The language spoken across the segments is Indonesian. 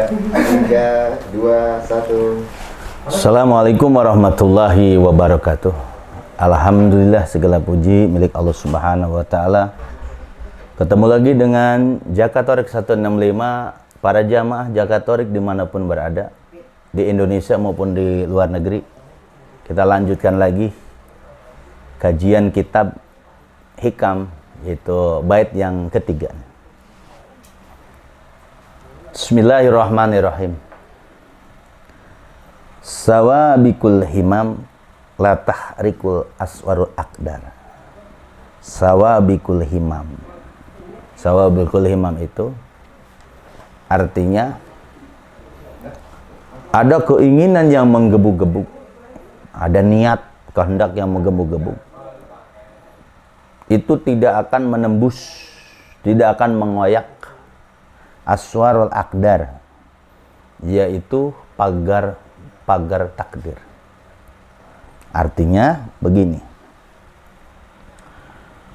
3, 2, 1. Assalamualaikum warahmatullahi wabarakatuh. Alhamdulillah, segala puji milik Allah Subhanahu wa taala. Ketemu lagi dengan Jakatorik 165, para jamaah Jakatorik dimanapun berada, di Indonesia maupun di luar negeri. Kita lanjutkan lagi kajian kitab Hikam, yaitu bait yang ketiga. Bismillahirrahmanirrahim. Sawabikul himam la tahrikul aswarul akdar. Sawabikul himam. Sawabikul himam itu artinya ada keinginan yang menggebu-gebu, ada niat, kehendak yang menggebu-gebu. Itu tidak akan menembus, tidak akan mengoyak aswarul akdar, yaitu pagar takdir. Artinya begini,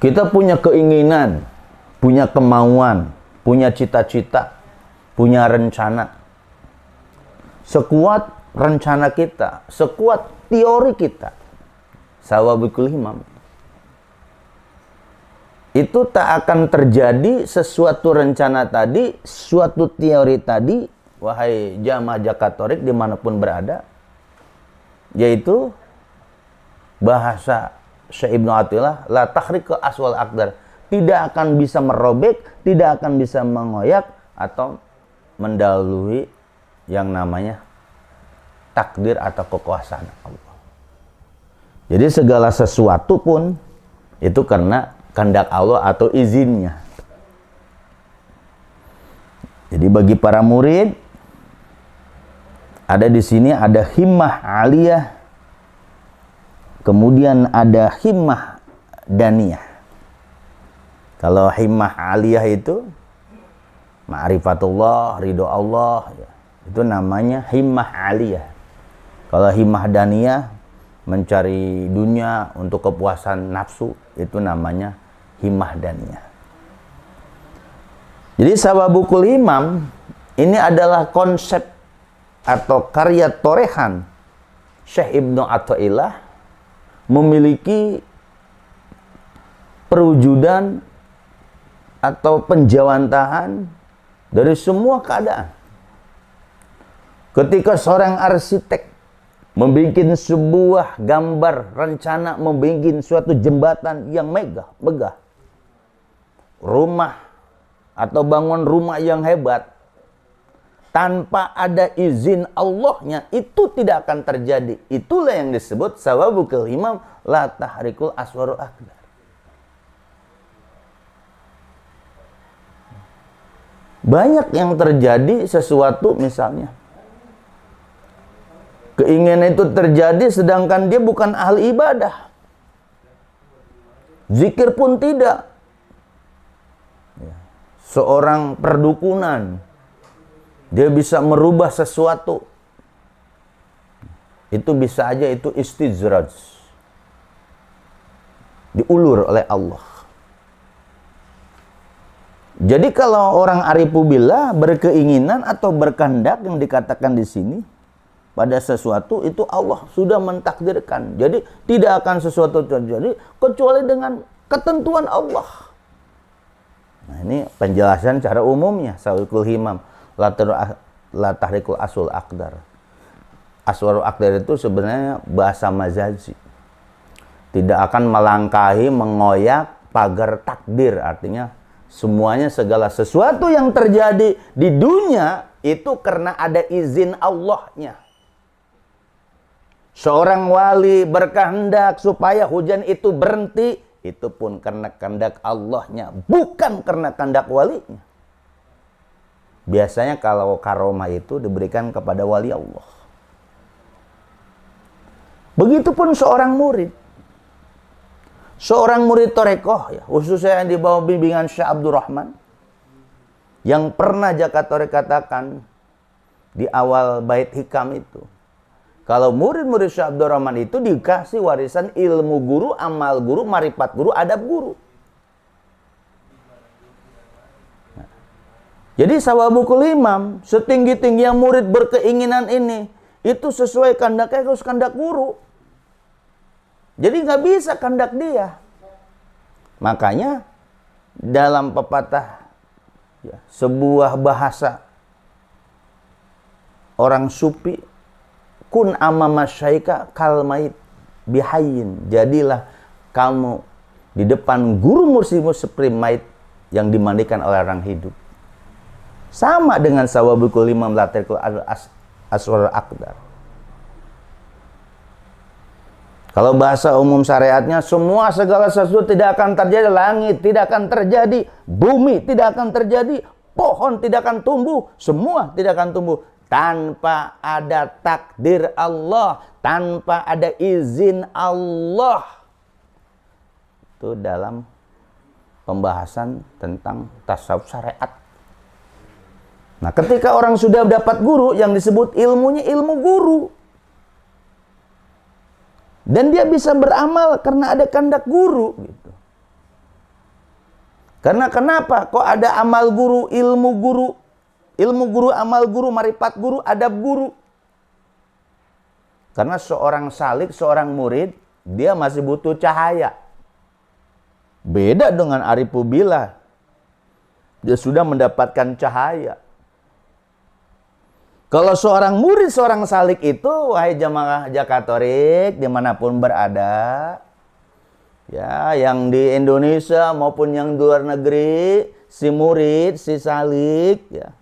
kita punya keinginan, punya kemauan, punya cita-cita, punya rencana. Sekuat rencana kita, sekuat teori kita, sawabikul himam, itu tak akan terjadi sesuatu rencana tadi, suatu teori tadi, wahai jamaah Jakatorik dimanapun berada, yaitu bahasa Syekh Ibnu Athaillah, la tahrik ke aswal akdar, tidak akan bisa merobek, tidak akan bisa mengoyak atau mendahului yang namanya takdir atau kekuasaan Allah. Jadi segala sesuatu pun itu karena kehendak Allah atau izinnya. Jadi bagi para murid, ada di sini ada himmah aliyah, kemudian ada himmah daniyah. Kalau himmah aliyah itu ma'rifatullah, ridho Allah, itu namanya himmah aliyah. Kalau himmah daniyah, mencari dunia untuk kepuasan nafsu, itu namanya himmah daniyah. Jadi sawabukul himam ini adalah konsep atau karya torehan Syekh Ibnu Athaillah, memiliki perwujudan atau penjawantahan dari semua keadaan. Ketika seorang arsitek membikin sebuah gambar, rencana membikin suatu jembatan yang megah, rumah atau bangun rumah yang hebat, tanpa ada izin Allahnya, itu tidak akan terjadi. Itulah yang disebut sawabukul himam la tahrikul aswarul akdar. Banyak yang terjadi sesuatu, misalnya keinginan itu terjadi sedangkan dia bukan ahli ibadah, zikir pun tidak, seorang perdukunan, dia bisa merubah sesuatu, itu bisa aja itu istizraj, diulur oleh Allah. Jadi kalau orang arifubillah berkeinginan atau berkehendak yang dikatakan di sini pada sesuatu, itu Allah sudah mentakdirkan. Jadi tidak akan sesuatu terjadi kecuali dengan ketentuan Allah. Nah, ini penjelasan cara umumnya sawabikul himam la tahrikul aswal akdar. Aswarul akdar itu sebenarnya bahasa majazi. Tidak akan melangkahi, mengoyak pagar takdir. Artinya semuanya, segala sesuatu yang terjadi di dunia itu karena ada izin Allahnya. Seorang wali berkehendak supaya hujan itu berhenti, itu pun karena kehendak Allahnya, bukan karena kehendak walinya. Biasanya kalau karomah itu diberikan kepada wali Allah. Begitupun seorang murid. Seorang murid torekoh, ya, khususnya yang di bawah bimbingan Syekh Abdurrahman, yang pernah Jakatorik katakan di awal bait hikam itu, kalau murid-murid Syekh Abdurrahman itu dikasih warisan ilmu guru, amal guru, marifat guru, adab guru. Jadi sawabukul imam, setinggi-tinggi yang murid berkeinginan ini, itu sesuai kehendaknya harus kehendak guru. Jadi nggak bisa kehendak dia. Makanya dalam pepatah ya, sebuah bahasa orang sufi, kun amama syaika kal mait bihayin. Jadilah kamu di depan guru mursyidmu seperti mait yang dimandikan oleh orang hidup. Sama dengan sawabukul imam latirkul aswar akdar. Kalau bahasa umum syariatnya, semua segala sesuatu tidak akan terjadi. Langit tidak akan terjadi, bumi tidak akan terjadi, pohon tidak akan tumbuh, semua tidak akan tumbuh tanpa ada takdir Allah, tanpa ada izin Allah. Itu dalam pembahasan tentang tasawuf syariat. Nah, ketika orang sudah dapat guru, yang disebut ilmunya ilmu guru. Dan dia bisa beramal karena ada kehendak guru gitu. Karena kenapa? Kok ada amal guru, ilmu guru, amal guru, marifat guru, adab guru? Karena seorang salik, seorang murid, dia masih butuh cahaya. Beda dengan Arifu Billah. Dia sudah mendapatkan cahaya. Kalau seorang murid, seorang salik itu, wahai jamaah Jakatorik, dimanapun berada, ya, yang di Indonesia maupun yang di luar negeri, si murid, si salik, ya,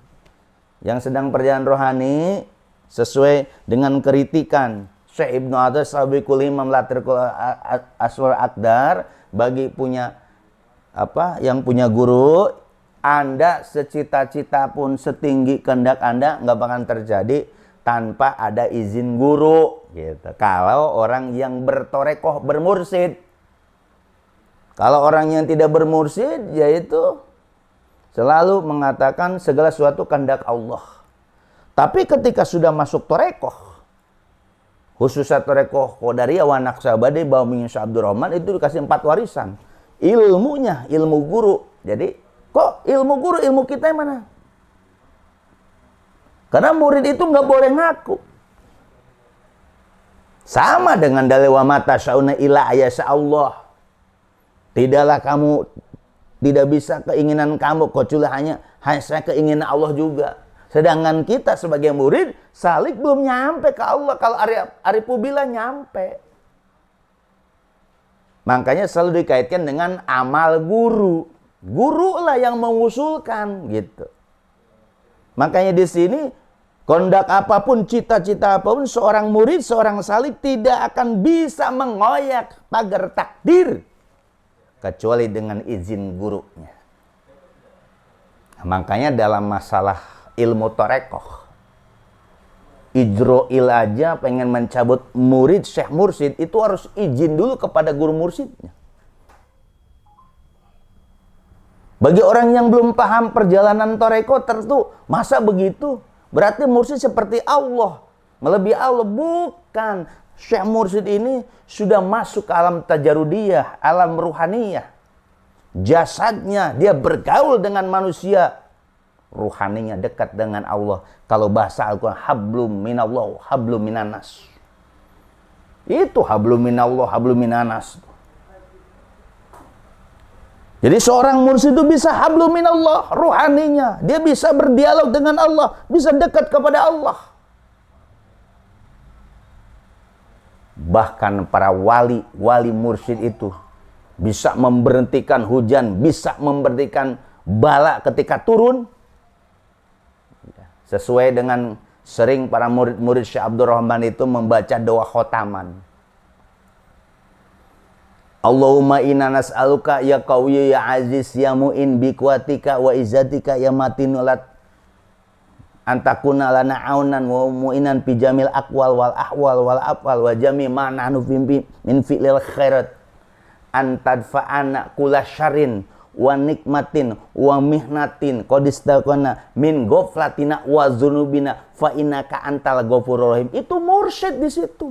yang sedang perjalanan rohani, sesuai dengan kritikan Syekh Ibnu Atas Sawabukul Imam Latirkul Aswar Akdar, bagi punya yang punya guru, Anda secita-cita pun, setinggi kehendak Anda, nggak bakal terjadi tanpa ada izin guru. Gitu. Kalau orang yang bertorekoh, bermursid. Kalau orang yang tidak bermursid, yaitu selalu mengatakan segala sesuatu kehendak Allah. Tapi ketika sudah masuk torekoh, khususnya torekoh Qadariyah wa Naqsabandi Baumin Abdurrahman, itu dikasih 4 warisan. Ilmunya, ilmu guru. Jadi, kok ilmu guru, ilmu kita yang mana? Karena murid itu nggak boleh ngaku. Sama dengan dalil wa mata syauna ila ayasa Allah. Tidaklah kamu, tidak bisa keinginan kamu kecuali hanya keinginan Allah juga. Sedangkan kita sebagai murid, salik belum nyampe ke Allah. Kalau Arifu Billah nyampe. Makanya selalu dikaitkan dengan amal guru. Guru lah yang mengusulkan gitu. Makanya di sini kondak apapun, cita-cita apapun, seorang murid, seorang salik tidak akan bisa mengoyak pagar takdir kecuali dengan izin gurunya. Makanya dalam masalah ilmu torekoh, Ijro'il aja pengen mencabut murid Syekh Mursyid itu harus izin dulu kepada guru mursyidnya. Bagi orang yang belum paham perjalanan toreko tertentu, masa begitu? Berarti mursyid seperti Allah, melebihi Allah. Bukan. Syekh Mursyid ini sudah masuk ke alam tajarudiyah, alam ruhaniyah. Jasadnya, dia bergaul dengan manusia. Ruhaninya dekat dengan Allah. Kalau bahasa Al-Quran, hablum minallah, hablum minanas. Itu hablum minallah, hablum minanas. Jadi seorang mursyid itu bisa hablum minallah, ruhaninya. Dia bisa berdialog dengan Allah, bisa dekat kepada Allah. Bahkan para wali mursyid itu bisa memberhentikan hujan, bisa memberhentikan bala ketika turun. Sesuai dengan sering para murid-murid Syekh Abdurrahman itu membaca doa khotaman. Allahumma inna nas'aluka ya qawiyyu ya aziz ya mu'in bi quwwatika wa izzatika ya matin lat antakuna lana aunan wa mu'inan fi jamil aqwal wal ahwal wal afal wa jami ma nahnu min fi'lil khairat antadfa'ana kula syarrin wa nikmatin wa mihnatin qadistaqana min ghaflatina wa dzunubina fa innaka antal ghafurur rahim. Itu mursyid di situ.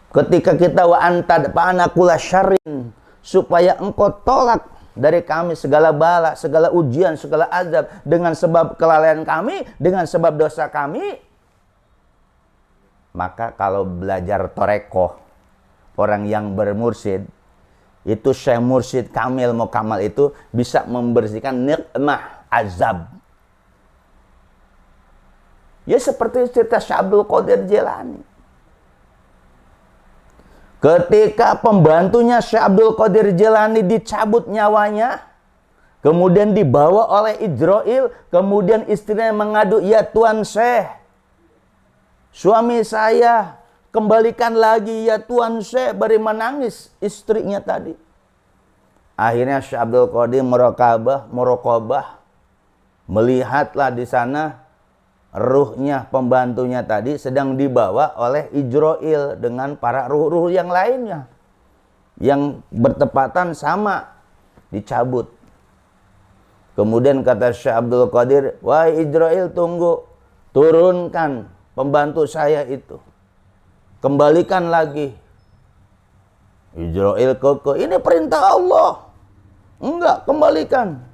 Ketika kita wa antad fa'ana kula syarrin, supaya engkau tolak dari kami segala bala, segala ujian, segala azab dengan sebab kelalaian kami, dengan sebab dosa kami. Maka kalau belajar torekoh, orang yang bermursyid, itu syekh mursyid kamil mukamal itu bisa membersihkan nikmah azab. Ya seperti cerita Syekh Abdul Qadir Jilani. Ketika pembantunya Syekh Abdul Qadir Jilani dicabut nyawanya, kemudian dibawa oleh Ijrail, kemudian istrinya mengadu, "Ya Tuan Syekh, suami saya, kembalikan lagi ya Tuan Syekh," bari menangis istrinya tadi. Akhirnya Syekh Abdul Qadir merokobah, melihatlah di sana ruhnya pembantunya tadi sedang dibawa oleh Ijrail dengan para ruh-ruh yang lainnya yang bertepatan sama dicabut. Kemudian kata Syekh Abdul Qadir, "Wahai Ijrail, tunggu, turunkan pembantu saya itu, kembalikan lagi." Ijrail kekeh, "Ini perintah Allah." "Enggak, kembalikan."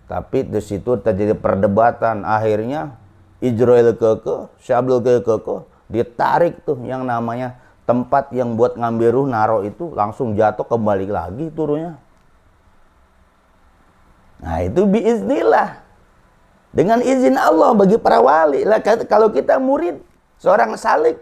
Tapi di situ terjadi perdebatan. Akhirnya Ijrail kekeh, Syekh Abdul Qadir kekeh, ditarik tuh yang namanya tempat yang buat ngambil ruh naro itu, langsung jatuh, kembali lagi turunnya. Nah itu biiznillah, dengan izin Allah bagi para wali. Lah, kalau kita murid seorang salik,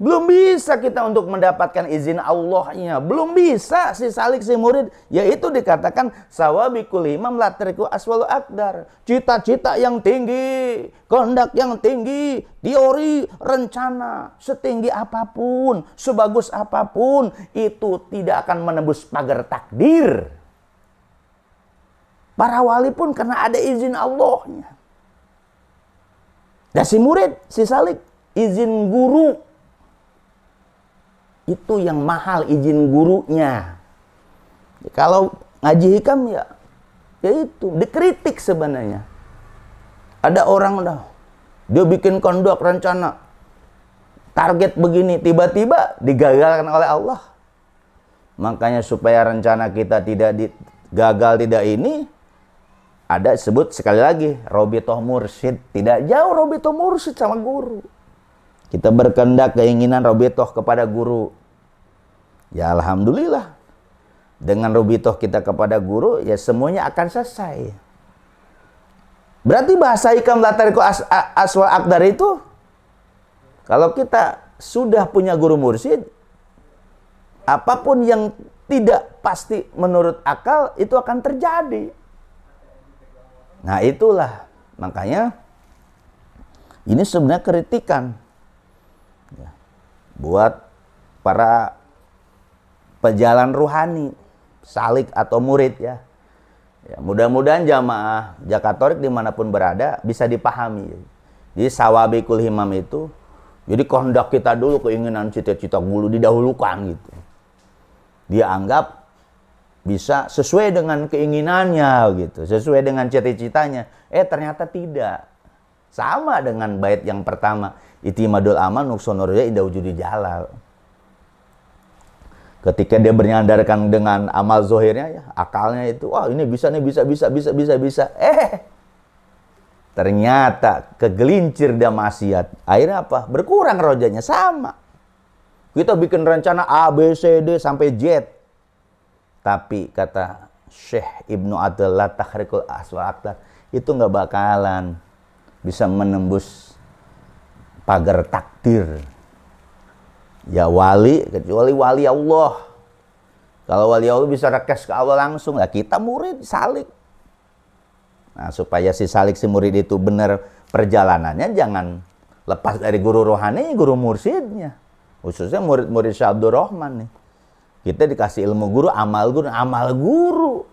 belum bisa kita untuk mendapatkan izin Allahnya. Belum bisa si salik, si murid. Yaitu dikatakan sawabikul imam latriku aswalu akdar. Cita-cita yang tinggi, kehendak yang tinggi, teori, rencana, setinggi apapun, sebagus apapun, itu tidak akan menembus pagar takdir. Para wali pun karena ada izin Allahnya. Dan si murid, si salik, izin guru. Itu yang mahal, izin gurunya. Kalau ngaji hikam ya itu dikritik sebenarnya. Ada orang dia bikin kondok rencana target begini, tiba-tiba digagalkan oleh Allah. Makanya supaya rencana kita tidak gagal tidak ini, ada sebut sekali lagi robitoh mursyid. Tidak jauh robitoh mursyid sama guru. Kita berkehendak keinginan robitoh kepada guru. Ya alhamdulillah. Dengan robitoh kita kepada guru, ya semuanya akan selesai. Berarti bahasa hikam latariku aswal akdar itu, kalau kita sudah punya guru mursyid, apapun yang tidak pasti menurut akal, itu akan terjadi. Nah itulah, makanya ini sebenarnya kritikan buat para pejalan ruhani, salik atau murid ya. Mudah-mudahan jamaah Jakatorik dimanapun berada bisa dipahami. Jadi sawabikul himam itu, jadi kehendak kita dulu, keinginan cita-cita dulu didahulukan gitu. Dia anggap bisa sesuai dengan keinginannya gitu, sesuai dengan cita-citanya. Ternyata tidak. Sama dengan bait yang pertama, itimadul amal nuksonurya indah wujudi jalal. Ketika dia bernyandarkan dengan amal zohirnya, ya, akalnya itu, wah ini bisa nih, bisa. Ternyata kegelincir dan maksiat. Akhirnya apa? Berkurang rojanya, sama. Kita bikin rencana A, B, C, D sampai Z. Tapi kata Syekh Ibnu Athaillah Tahrikul Aswal Akdar, itu nggak bakalan bisa menembus pagar takdir. Ya wali, kecuali wali Allah. Kalau wali Allah bisa request ke Allah langsung, lah kita murid salik. Nah supaya si salik, si murid itu benar perjalanannya, jangan lepas dari guru rohani, guru mursyidnya. Khususnya murid-murid Syekh Abdul Rahman nih. Kita dikasih ilmu guru, amal guru.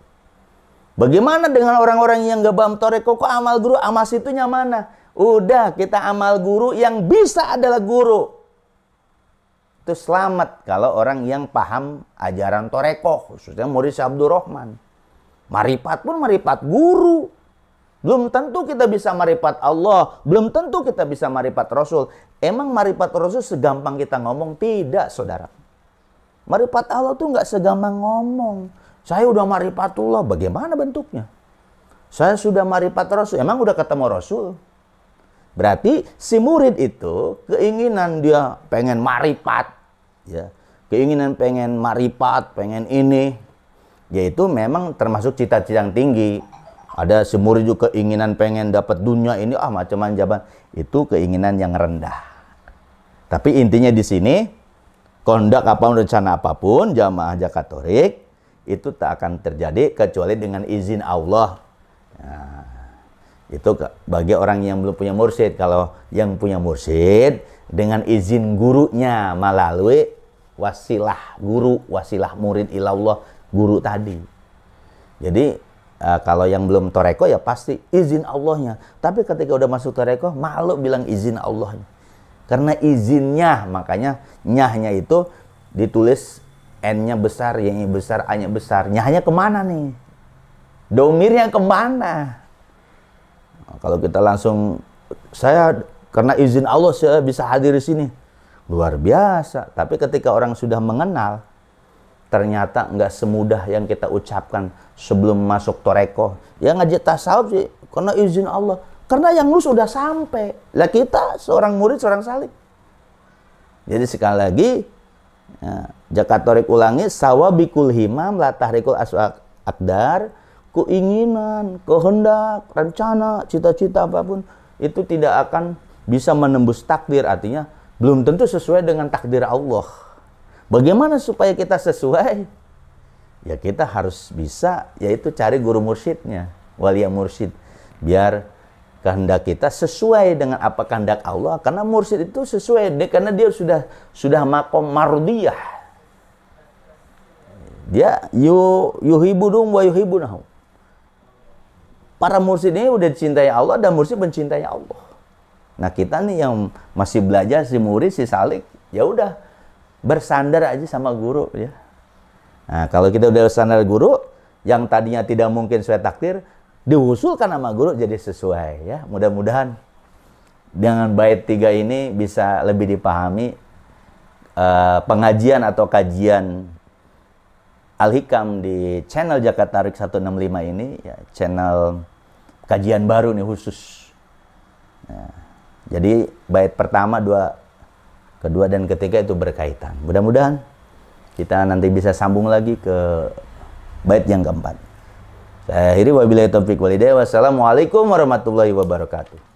Bagaimana dengan orang-orang yang gak paham toreko, kok amal guru, amal situnya mana? Udah, kita amal guru, yang bisa adalah guru. Itu selamat kalau orang yang paham ajaran toreko, khususnya murid Syekh Abdul Rahman. Marifat pun marifat guru. Belum tentu kita bisa marifat Allah, belum tentu kita bisa marifat Rasul. Emang marifat Rasul segampang kita ngomong? Tidak, saudara. Marifat Allah tuh nggak segampang ngomong. Saya udah marifatullah, bagaimana bentuknya? Saya sudah marifat Rasul, emang udah ketemu Rasul? Berarti si murid itu keinginan dia pengen marifat, ya, keinginan pengen marifat, pengen ini, yaitu memang termasuk cita-cita yang tinggi. Ada si murid juga keinginan pengen dapat dunia ini, macam-macam jaban, itu keinginan yang rendah. Tapi intinya di sini, kondak apapun, rencana apapun, jamaah zakat tarik itu tak akan terjadi kecuali dengan izin Allah. Nah, itu bagi orang yang belum punya mursyid. Kalau yang punya mursyid, dengan izin gurunya melalui wasilah guru, wasilah murid ilallah, guru tadi. Jadi kalau yang belum toreko ya pasti izin Allahnya. Tapi ketika udah masuk toreko, malu bilang izin Allahnya. Karena izinnya, makanya nyahnya itu ditulis N-nya besar, Y-nya besar, A-nya besar. Nyahnya kemana nih? Domirnya kemana? Nah, kalau kita langsung, saya karena izin Allah saya bisa hadir di sini. Luar biasa. Tapi ketika orang sudah mengenal, ternyata nggak semudah yang kita ucapkan sebelum masuk toreko. Ya ngaji tasawuf sih, karena izin Allah. Karena yang lu sudah sampai. Lah kita seorang murid, seorang salik. Jadi sekali lagi, ya, zakat tarik ulangi, sawabikul himam la tahrikul akdar. Keinginan, kehendak, rencana, cita-cita apapun itu tidak akan bisa menembus takdir. Artinya belum tentu sesuai dengan takdir Allah. Bagaimana supaya kita sesuai? Ya kita harus bisa, yaitu cari guru mursyidnya, waliya mursyid, biar kehendak kita sesuai dengan apa kehendak Allah. Karena mursyid itu sesuai, karena dia sudah makom mardiyah. Dia yuhibunum wa yuhibunahum. Para mursyid ini udah dicintai Allah dan mursyid mencintai Allah. Nah kita nih yang masih belajar, si murid, si salik, ya udah bersandar aja sama guru ya. Nah kalau kita udah bersandar guru, yang tadinya tidak mungkin sesuai takdir, diusulkan sama guru jadi sesuai ya. Mudah-mudahan dengan bait 3 ini bisa lebih dipahami pengajian atau kajian Al-Hikam di channel Zakat Tarik 165 ini ya, channel kajian baru nih khusus. Nah, jadi bait pertama, kedua dan ketiga itu berkaitan. Mudah-mudahan kita nanti bisa sambung lagi ke bait yang keempat. Saya akhiri wabillahi taufiq walhidayah. Wassalamualaikum warahmatullahi wabarakatuh.